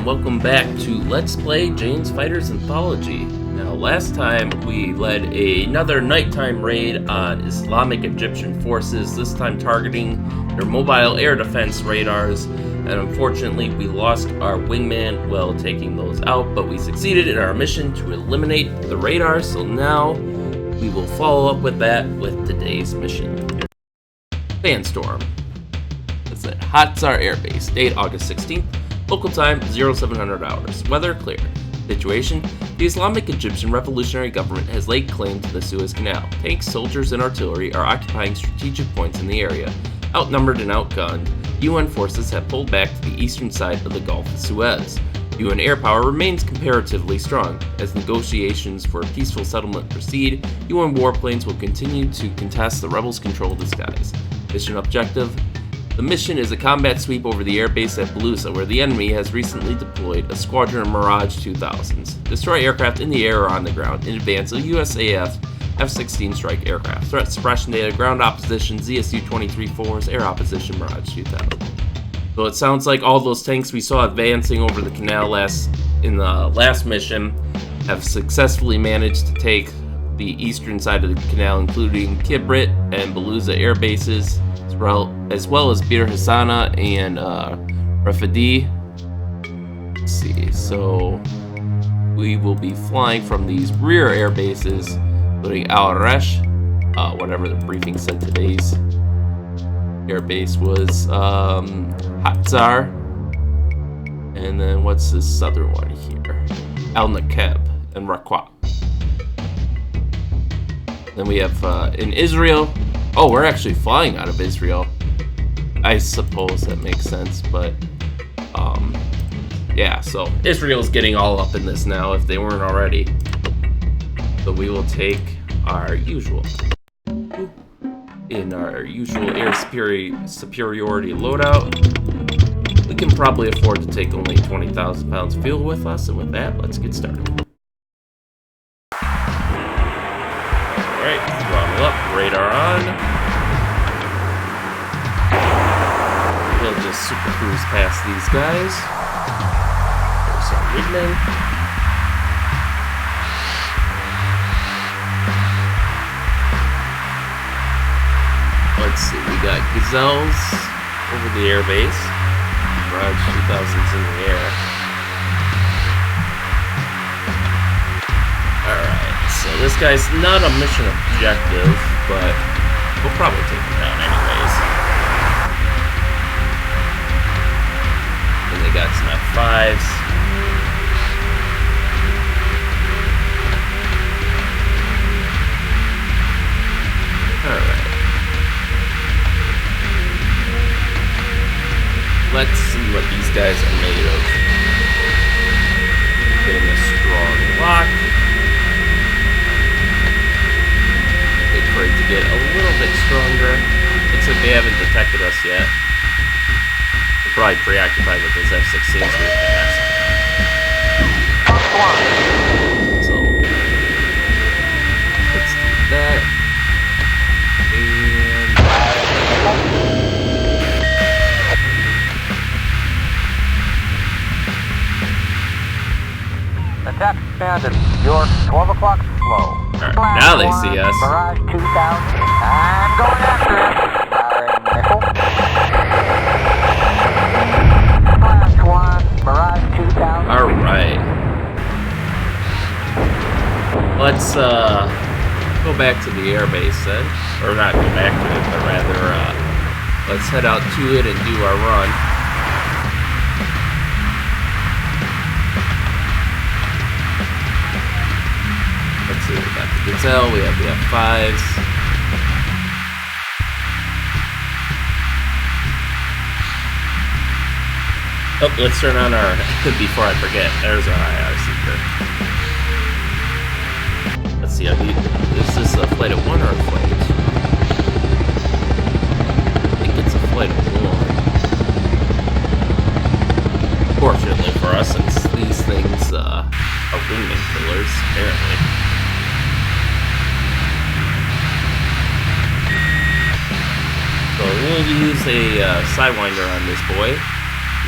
and welcome back to Let's Play Jane's Fighters Anthology. Now, last time we led another nighttime raid on Islamic Egyptian forces, this time targeting their mobile air defense radars, and unfortunately we lost our wingman while taking those out, but we succeeded in our mission to eliminate the radar, so now we will follow up with that with today's mission. Sandstorm. That's at Hatzar Air Base, date August 16th. Local time 0700 hours. Weather clear. Situation: the Islamic Egyptian Revolutionary Government has laid claim to the Suez Canal. Tanks, soldiers, and artillery are occupying strategic points in the area. Outnumbered and outgunned, UN forces have pulled back to the eastern side of the Gulf of Suez. UN air power remains comparatively strong. As negotiations for a peaceful settlement proceed, UN warplanes will continue to contest the rebels' controlled skies. Mission objective: the mission is a combat sweep over the airbase at Baluza, where the enemy has recently deployed a squadron of Mirage 2000s. Destroy aircraft in the air or on the ground in advance of USAF F-16 strike aircraft. Threat suppression data: ground opposition ZSU-23-4s, air opposition Mirage 2000. So it sounds like all those tanks we saw advancing over the canal in the last mission have successfully managed to take the eastern side of the canal, including Kibrit and Baluza air bases, as well as Bir Hassana and Rafidi. Let's see, so we will be flying from these rear air bases, including Al Resh, whatever the briefing said today's air base was, Hatzar, and then what's this southern one here? Al Nakeb and Raqqa. Then we have in Israel. Oh, we're actually flying out of Israel. I suppose that makes sense, but yeah, so Israel's getting all up in this now if they weren't already. So we will take our usual air superiority loadout. We can probably afford to take only 20,000 pounds of fuel with us, and with that, let's get started. Alright, throttle up, radar on. We'll just super cruise past these guys. There's some wingmen. Let's see, we got Gazelles over the airbase. Mirage 2000s in the air. Alright, so this guy's not a mission objective, but we'll probably take him down anyways. And they got some F5s. Alright. Let's see what these guys are made of. Getting a strong lock. Wait for it to get a little bit stronger. Looks like they haven't detected us yet. They're probably preoccupied with those F-16s we've passed. So, let's do that. Attack expanded. York, 12 o'clock slow. Alright, now they see us. Mirage 2000. I'm going after it. Firing missile. Flash 1, Mirage 2000. Alright. Let's go back to the airbase then. Or not go back to it, but rather let's head out to it and do our run. We got the Gazelle, we have the F5s. Oh, let's turn on our, before I forget, there's our IR seeker. Let's see, is this a flight of 1 or a flight of 2? I think it's a flight of 1. Fortunately for us, since these things are wingman killers, apparently. So we'll use a Sidewinder on this boy.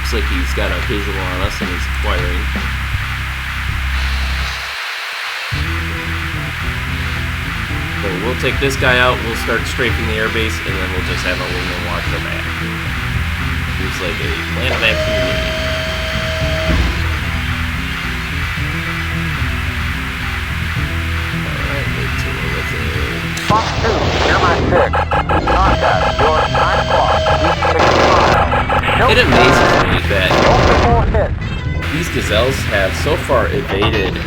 Looks like he's got a visual on us and he's firing. So we'll take this guy out, we'll start strafing the airbase, and then we'll just have a wingman watch our back. Seems like a plan of action to me. Alright, wait till we're with it. Fox 2, near my 6. Contact, your 9 o'clock, east 6 miles. It amazes me that No hit. these gazelles have so far evaded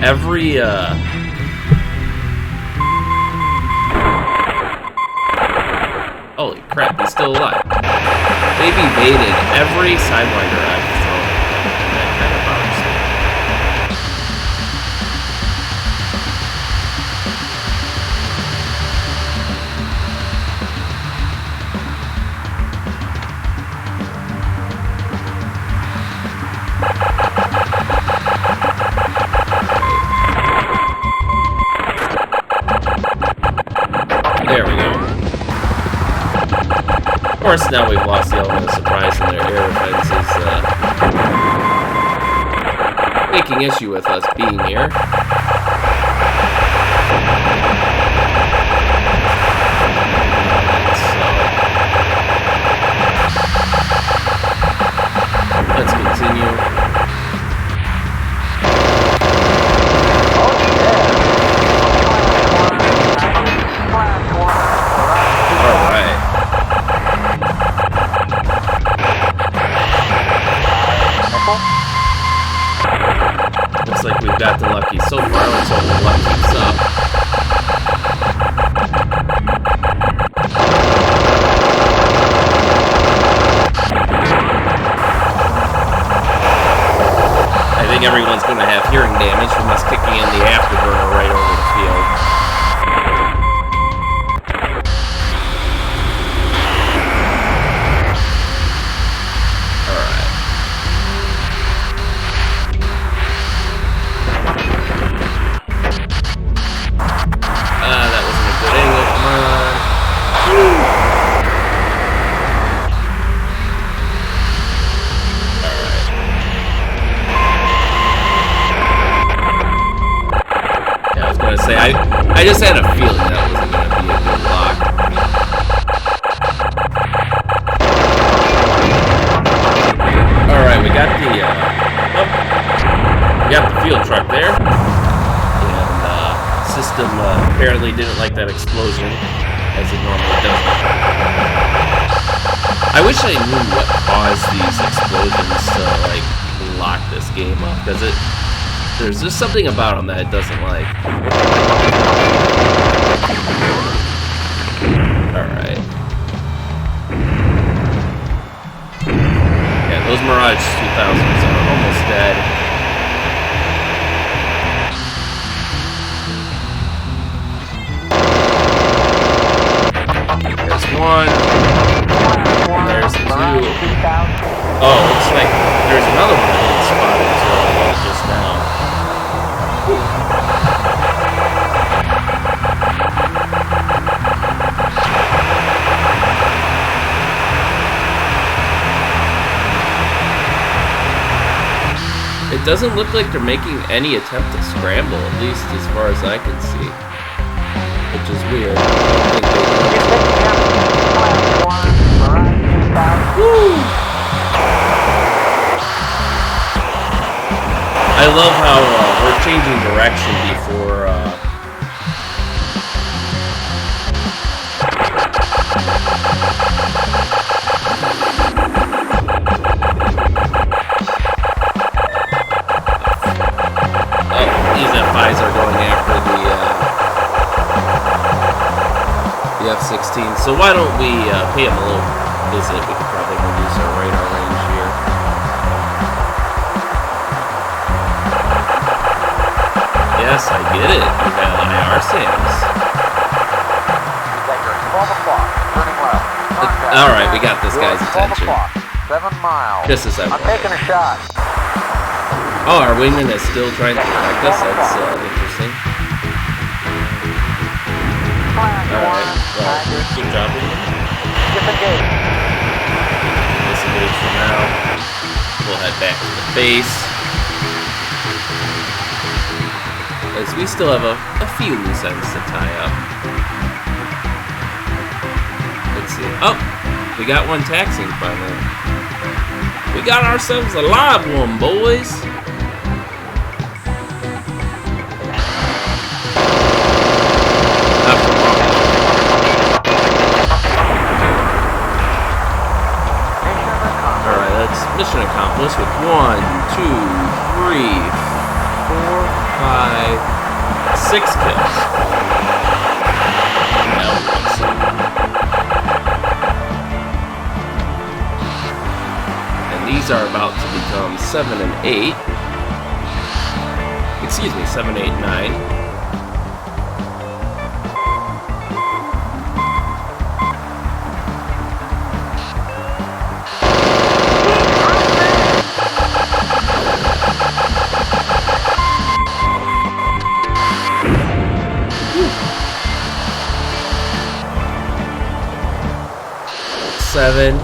every, holy crap, he's still alive. They've evaded every Sidewinder I've thrown. That kind of bothers me. There we go. Of course, now we've lost the element of surprise and their air defense is taking issue with us being here. So, let's continue. Looks like we've gotten lucky so far. Let's hope the luck keeps up. I think everyone's going to have hearing damage from us kicking in the afterburner right over the field. I just had a feeling that wasn't going to be a good lock. Alright, we got the field truck there. And system apparently didn't like that explosion, as it normally doesn't. I wish I knew what caused these explosions to, like, lock this game up, because there's just something about them that it doesn't like. Alright. Yeah, those Mirage 2000s are almost dead. There's one. There's two. Oh, looks like there's another one I didn't spot until just now. It doesn't look like they're making any attempt to scramble, at least as far as I can see. Which is weird. I don't think they Woo! I love how we're changing direction before these F5s are going after the F-16. So why don't we pay them a little visit? We could probably reduce our radar range here. Yes, I get it. You got IR SAMs. Alright, we got this guy's attention. 7 miles. Just as I I'm taking a shot. Oh, our wingman is still trying to protect us. That's interesting. Alright, well, good job, wingman. Disengage. Disengage for now. back to the base. As we still have a few loose ends to tie up. Let's see. Oh! We got one taxiing finally. We got ourselves a live one, boys! Alright, that's mission accomplished with 1, 2, 3, 4, 5, 6 kills. And these are about to become 7 and 8. Excuse me, 7, 8, 9. Seven.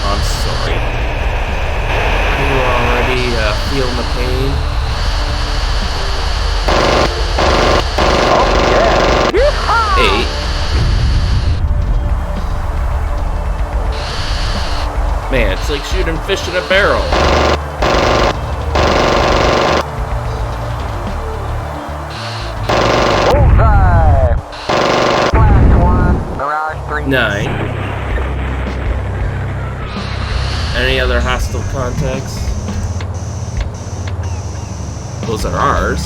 I'm sorry. You already feeling the pain? Oh, yeah. 8. Man, it's like shooting fish in a barrel. Bullseye. Flash 1, Mirage 3. 9. Any other hostile contacts? Those are ours.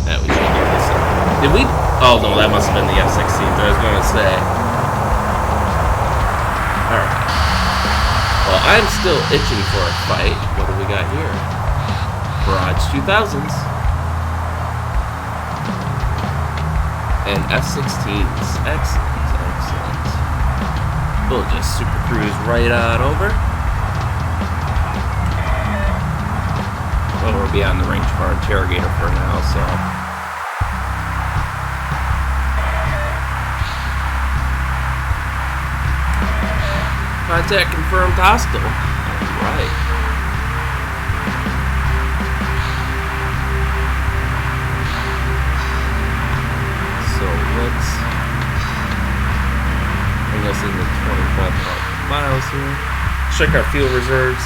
That we should get this up. Did we? Oh no, that must have been the F-16s. I was going to say. Alright. Well, I'm still itching for a fight. What do we got here? Barrage 2000s. And F-16s. Excellent, excellent. We'll just super cruise right on over. Well, we're beyond the range of our interrogator for now, so... Contact confirmed hostile. Right. So let's bring us into 25 miles here. Check our fuel reserves.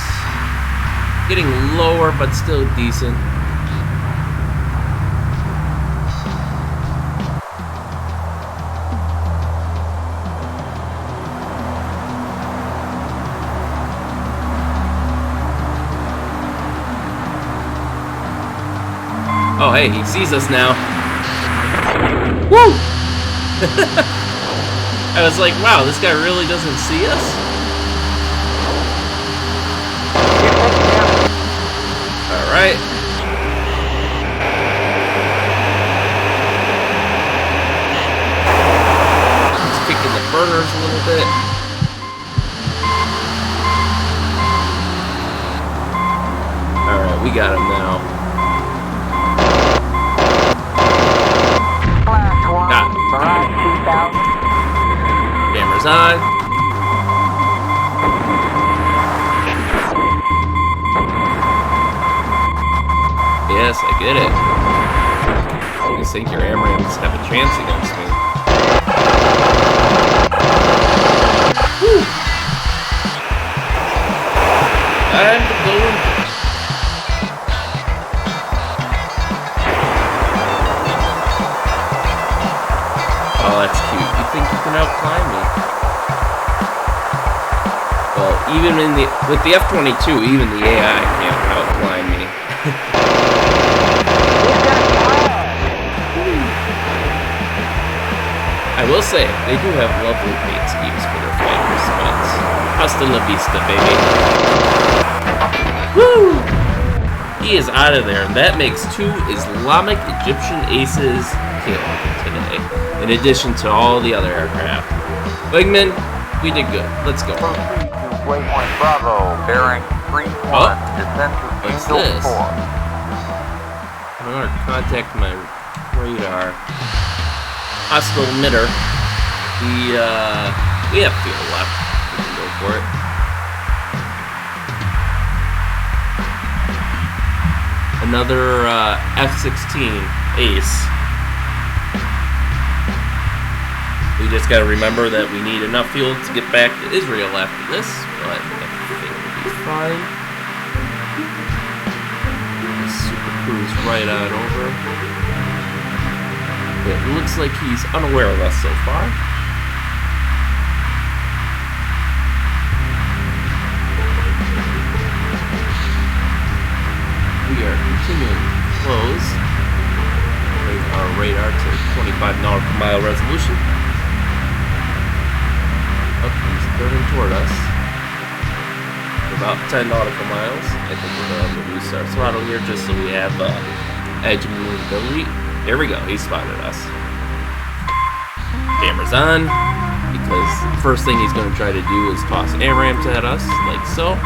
Getting lower, but still decent. Oh, hey, he sees us now. Woo! I was like, wow, this guy really doesn't see us? Alright. He's kicking the burners a little bit. Alright, we got him now. Got him. Camera's on. Yes, I get it. You think your AMRAMs have a chance against me. Whew. Time to go. Oh, that's cute. You think you can outclimb me? Well, even with the F-22, even the AI can't outclimb me. I will say, they do have lovely paint schemes for their fighters, but hasta la vista, baby. Woo! He is out of there, and that makes 2 Islamic Egyptian aces killed today, in addition to all the other aircraft. Wingman, we did good. Let's go. Proceed to Waypoint Bravo, bearing 31, descend to What's Angel this? 4. I'm going to contact my radar. Hostile emitter. We have fuel left. We can go for it. Another F-16 Ace. We just gotta remember that we need enough fuel to get back to Israel after this, but I think we'll be fine. Super cruise right on over. It looks like he's unaware of us so far. We are continuing to close. Bring our radar to 25 nautical per mile resolution. Oh, he's turning toward us. We're about 10 nautical miles. I think we're going to reduce our throttle here just so we have edge maneuverability. There we go, he spotted us. Camera's on, because the first thing he's going to try to do is toss AMRAAMs at us, like so.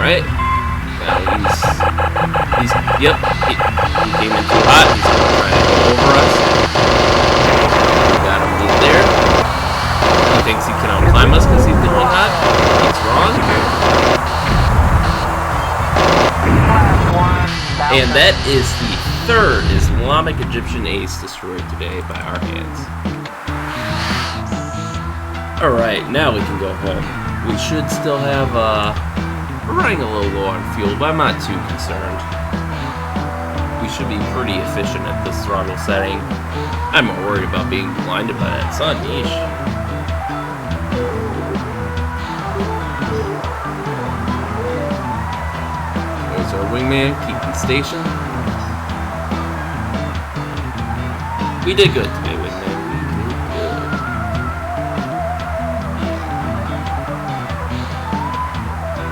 Alright. Yep, he came in too hot. He's going to try to go over us. Got him in there. He thinks he can outclimb us because he's going hot. He's wrong. And that is the third Islamic Egyptian ace destroyed today by our hands. Alright, now we can go home. We should still have, we're running a little low on fuel, but I'm not too concerned. We should be pretty efficient at this throttle setting. I'm more worried about being blinded by that sun, yeesh. There's our wingman, keeping station. We did good today, wingman.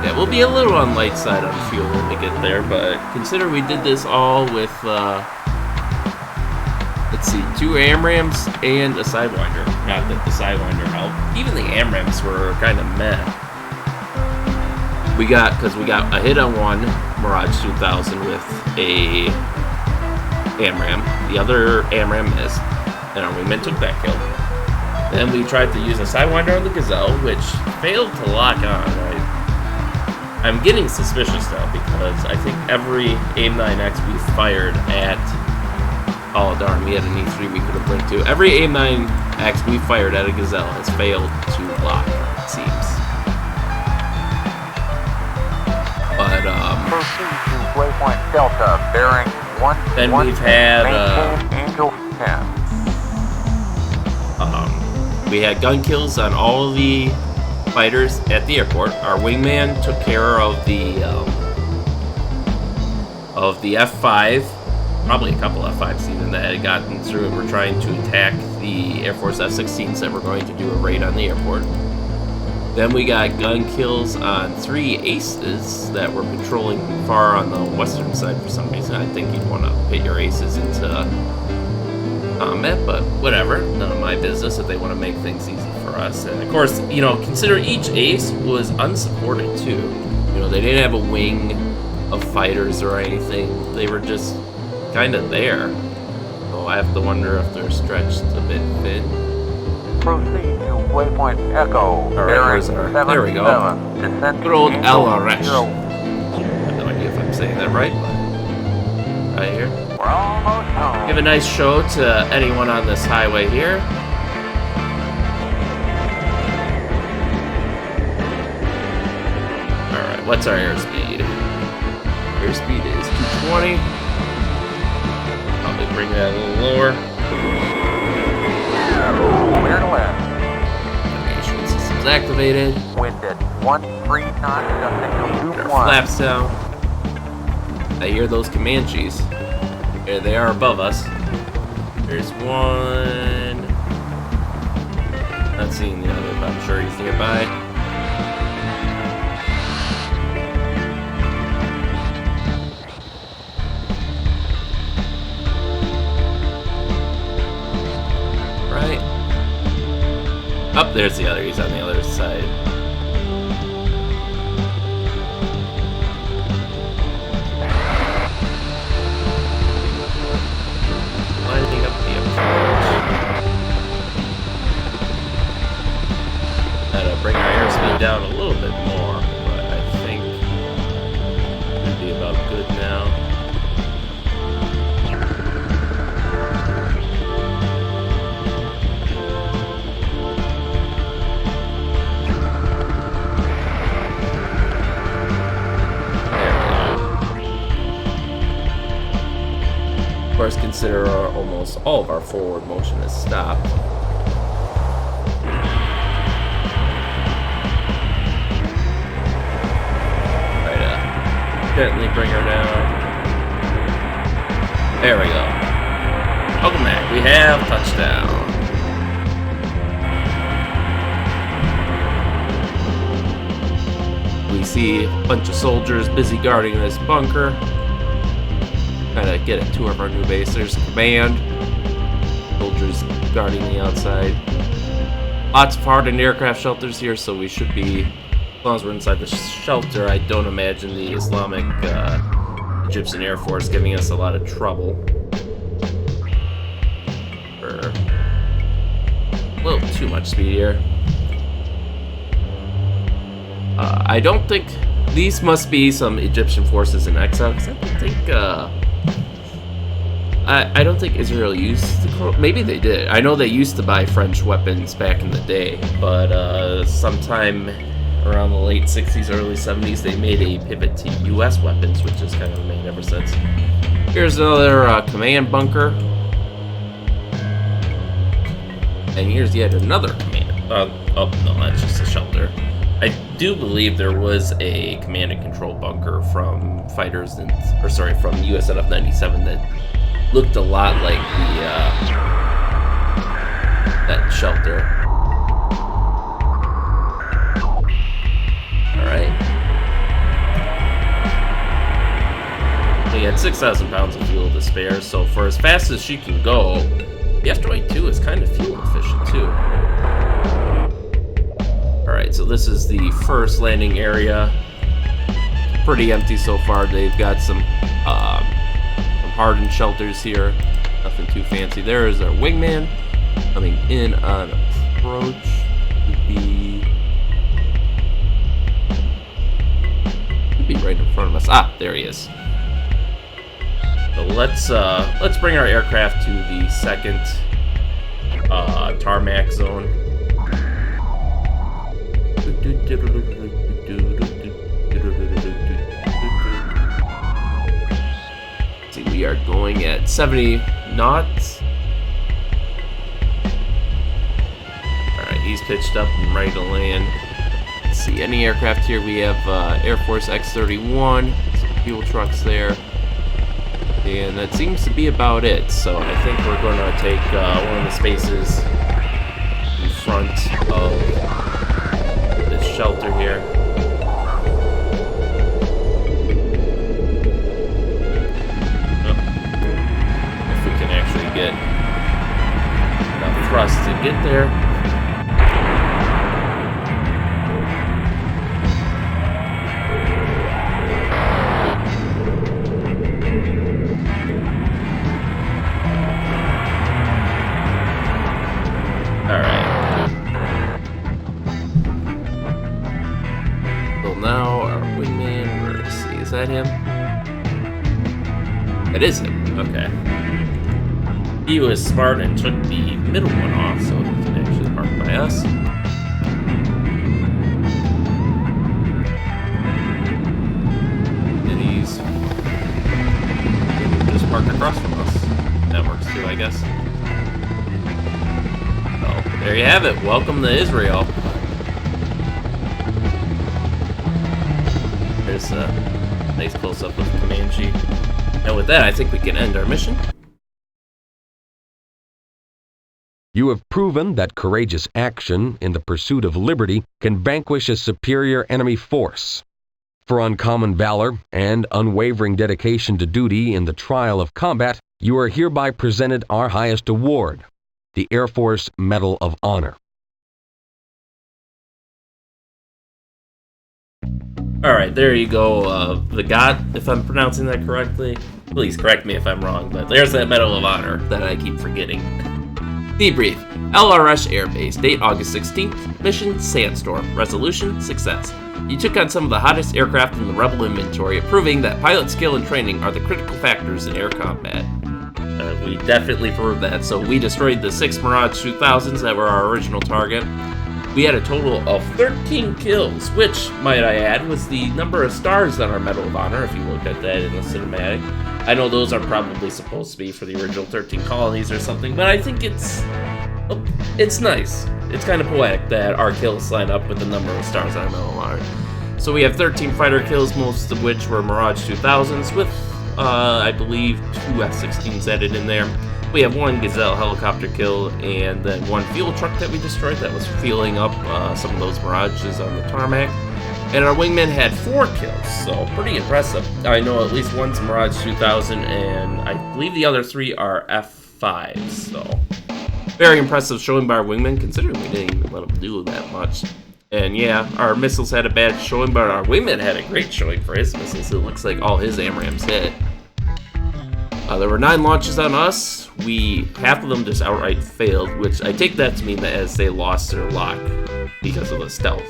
Yeah, we'll be a little on light side on fuel when we get there, but consider we did this all with, let's see, 2 AMRAAMs and a Sidewinder. Not that the Sidewinder helped. Even the AMRAAMs were kind of meh. Because we got a hit on one Mirage 2000 with a AMRAAM. The other AMRAAM missed, and our wingman took that kill. Then we tried to use a Sidewinder on the Gazelle, which failed to lock on. I'm getting suspicious now because I think every AIM-9X we fired at... Oh darn, we had an E3 we could have linked to. Every AIM-9X we fired at a Gazelle has failed to lock, it seems. But, proceed to waypoint Delta, bearing 1. Then we've had, Angel 10. we had gun kills on all of the fighters at the airport. Our wingman took care of the F5, probably a couple F5s even that had gotten through and were trying to attack the Air Force F-16s that were going to do a raid on the airport. Then we got gun kills on 3 aces that were patrolling far on the western side for some reason. I think you'd want to pit your aces into combat, but whatever, none of my business if they want to make things easy for us. And of course, you know, consider each ace was unsupported too. You know, they didn't have a wing of fighters or anything. They were just kind of there. So I have to wonder if they're stretched a bit thin. Proceed to waypoint Echo. Alright, where's our... There we go. Good old El Aresh. I have no idea if I'm saying that right, but... Right here. We're almost home. Give a nice show to anyone on this highway here. Alright, what's our airspeed? Airspeed is 220. Probably bring that a little lower. Clear to land. Navigation systems activated. Wind at 13 knots, adjusting to Get our 21. flaps down. I hear those Comanches. There they are above us. There's one. Not seeing the other, but I'm sure he's nearby. Right. Oh, there's the other. He's on the other side. Lining up the approach. Gotta bring our airspeed down a little bit more, but I think it'll be about good now. Of course, consider almost all of our forward motion is stopped. Try to gently bring her down. There we go. Welcome back. We have touchdown. We see a bunch of soldiers busy guarding this bunker. Trying to get a tour of our new base. There's command. Soldiers guarding the outside. Lots of hardened aircraft shelters here, so we should be, as long as we're inside the shelter, I don't imagine the Islamic Egyptian Air Force giving us a lot of trouble. Or a little too much speed here. I don't think these must be some Egyptian forces in exile, because I don't think Israel used the, maybe they did. I know they used to buy French weapons back in the day, but sometime around the late 60s, early 70s, they made a pivot to US weapons, which has kind of remained ever since. Here's another command bunker. And here's yet another command. Oh, no, that's just a shelter. I do believe there was a command and control bunker from fighters, from USNF 97 that looked a lot like the that shelter. All right. We had 6,000 pounds of fuel to spare, so for as fast as she can go, the Asteroid 2 is kind of fuel efficient too. Alright, so this is the first landing area. Pretty empty so far. They've got some hardened shelters here. Nothing too fancy. There is our wingman coming in on approach. Could be right in front of us. Ah, there he is. So let's bring our aircraft to the second tarmac zone. See, we are going at 70 knots. Alright, he's pitched up and ready to land. Let's see, any aircraft here? We have Air Force X-31, some fuel trucks there. And that seems to be about it. So I think we're going to take one of the spaces in front of this shelter here. If we can actually get enough thrust to get there. Is that him? It is him. Okay. He was smart and took the middle one off, so he can actually park by us. And he's just parked across from us. That works too, I guess. So, there you have it. Welcome to Israel. There's a nice close-up of the command sheet. And with that, I think we can end our mission. You have proven that courageous action in the pursuit of liberty can vanquish a superior enemy force. For uncommon valor and unwavering dedication to duty in the trial of combat, you are hereby presented our highest award, the Air Force Medal of Honor. Alright, there you go. The God, if I'm pronouncing that correctly. Please correct me if I'm wrong, but there's that Medal of Honor that I keep forgetting. Debrief. LRS Air Base. Date August 16th. Mission Sandstorm. Resolution Success. You took on some of the hottest aircraft in the Rebel inventory, proving that pilot skill and training are the critical factors in air combat. We definitely proved that, so we destroyed the 6 Mirage 2000s that were our original target. We had a total of 13 kills, which, might I add, was the number of stars on our Medal of Honor, if you looked at that in the cinematic. I know those are probably supposed to be for the original 13 colonies or something, but I think it's nice. It's kind of poetic that our kills line up with the number of stars on our Medal of Honor. So we have 13 fighter kills, most of which were Mirage 2000s, with, I believe, 2 F-16s added in there. We have 1 Gazelle helicopter kill, and then 1 fuel truck that we destroyed that was fueling up some of those Mirages on the tarmac. And our wingman had 4 kills, so pretty impressive. I know at least one's Mirage 2000, and I believe the other 3 are F5s, so very impressive showing by our wingman, considering we didn't even let him do that much. And yeah, our missiles had a bad showing, but our wingman had a great showing for his missiles. It looks like all his AMRAAMs hit. There were 9 launches on us. Half of them just outright failed, which I take that to mean that as they lost their lock because of the stealth.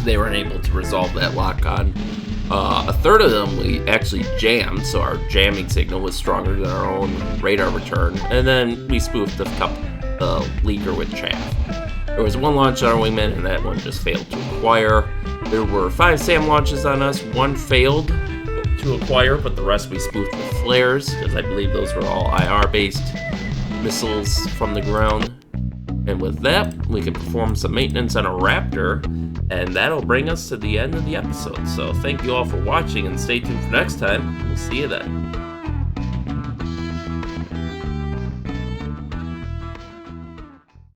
They weren't able to resolve that lock on. A third of them we actually jammed, so our jamming signal was stronger than our own radar return. And then we spoofed the leaker with chaff. There was 1 launch on our wingman, and that one just failed to acquire. There were 5 SAM launches on us. 1 failed to acquire, but the rest we spoofed with flares, because I believe those were all IR-based missiles from the ground. And with that, we can perform some maintenance on a Raptor, and that'll bring us to the end of the episode. So thank you all for watching, and stay tuned for next time. We'll see you then.